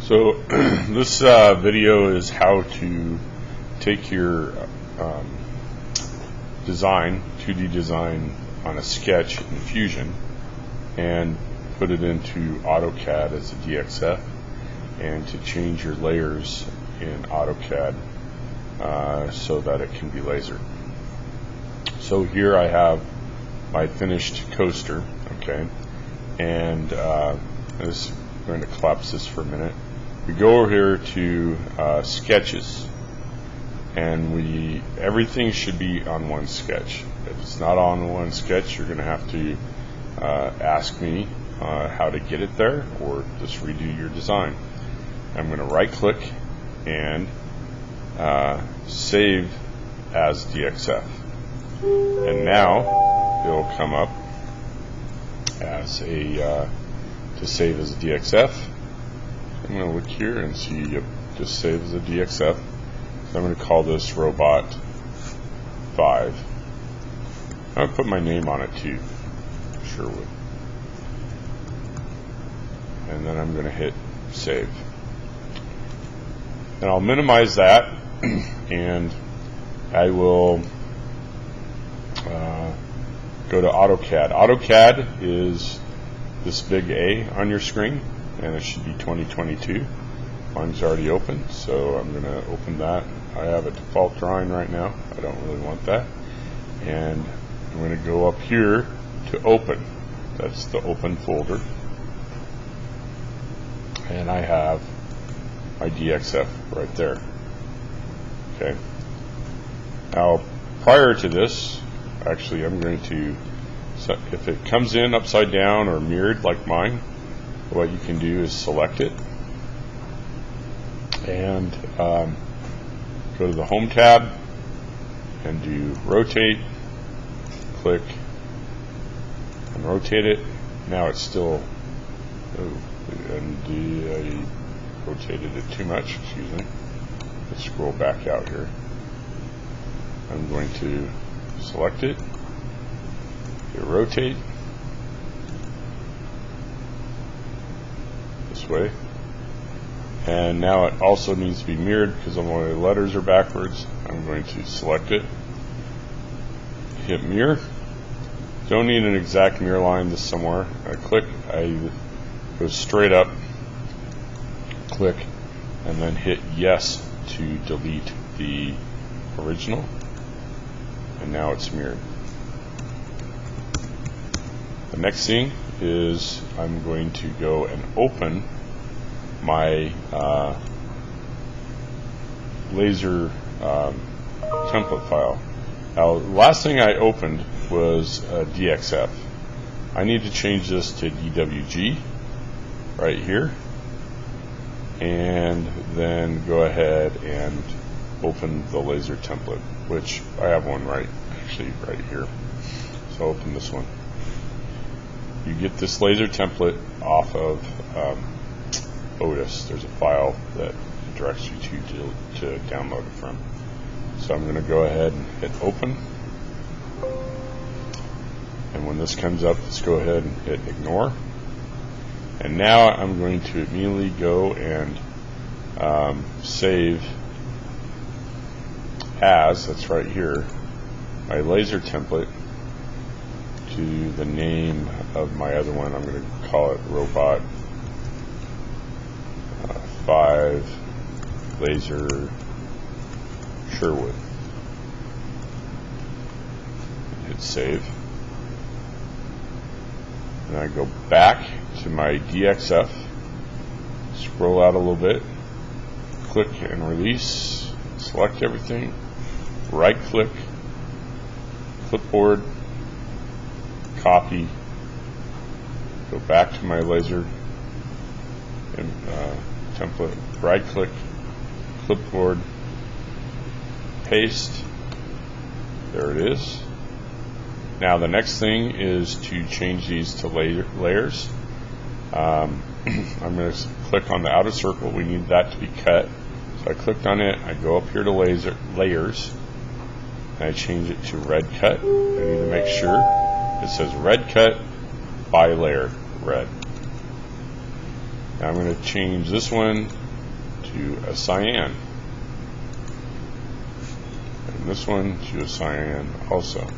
So this video is how to take your design, 2D design on a sketch in Fusion and put it into AutoCAD as a DXF, and to change your layers in AutoCAD so that it can be lasered. So here I have my finished coaster, okay, and this, I'm going to collapse this for a minute. We go over here to sketches, and everything should be on one sketch. If it's not on one sketch, you're going to have to ask me how to get it there, or just redo your design. I'm going to right click and save as DXF, and now it'll come up as a to save as a DXF. I'm going to look here and see, yep, just save as a DXF. So I'm going to call this Robot 5. I'm going to put my name on it too, Sherwood. And then I'm going to hit save. And I'll minimize that, and I will go to AutoCAD. AutoCAD is this big A on your screen, and it should be 2022. Mine's already open, so I'm going to open that. I have a default drawing right now. I don't really want that. And I'm going to go up here to open. That's the open folder. And I have my DXF right there. Okay. Now, prior to this, actually, I'm going to, so if it comes in upside down or mirrored like mine, what you can do is select it and go to the Home tab and do Rotate, click, and rotate it. Now it's still, and I rotated it too much, excuse me. Let's scroll back out here. I'm going to select it, hit rotate this way, and now it also needs to be mirrored because all my letters are backwards. I'm going to select it, hit mirror. Don't need an exact mirror line, this somewhere. I click, I go straight up, click, and then hit yes to delete the original, and now it's mirrored. The next thing is I'm going to go and open my laser template file. Now, the last thing I opened was DXF. I need to change this to DWG right here, and then go ahead and open the laser template, which I have one right here. So open this one. You get this laser template off of Otis. There's a file that directs you to download it from. So I'm going to go ahead and hit open, and when this comes up, let's go ahead and hit ignore. And now I'm going to immediately go and save as, that's right here, my laser template to the name of my other one. I'm going to call it Robot 5 Laser Sherwood. Hit save. And I go back to my DXF, scroll out a little bit, click and release, select everything, right click, clipboard, copy, go back to my laser and template, right click, clipboard, paste. There it is. Now the next thing is to change these to layers. I'm going to click on the outer circle. We need that to be cut. So I clicked on it. I go up here to layers, and I change it to red cut. I need to make sure it says red cut by layer, red. Now I'm going to change this one to a cyan, and this one to a cyan also.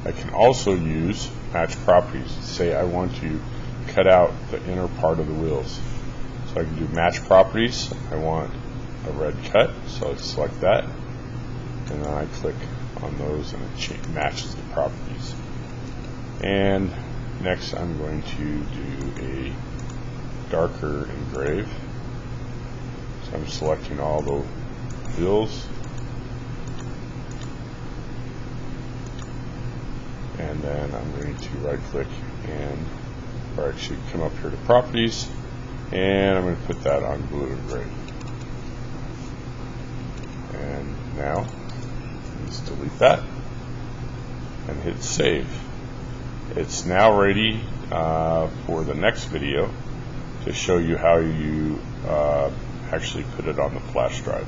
I can also use match properties. Say I want to cut out the inner part of the wheels. So I can do match properties. I want a red cut, so I select that, and then I click on those and it matches the properties. And next I'm going to do a darker engrave. So I'm selecting all the wheels, and then I'm going to right click and, or actually come up here to properties, and I'm going to put that on blue engrave. And now let's delete that and hit save. It's now ready for the next video to show you how you actually put it on the flash drive.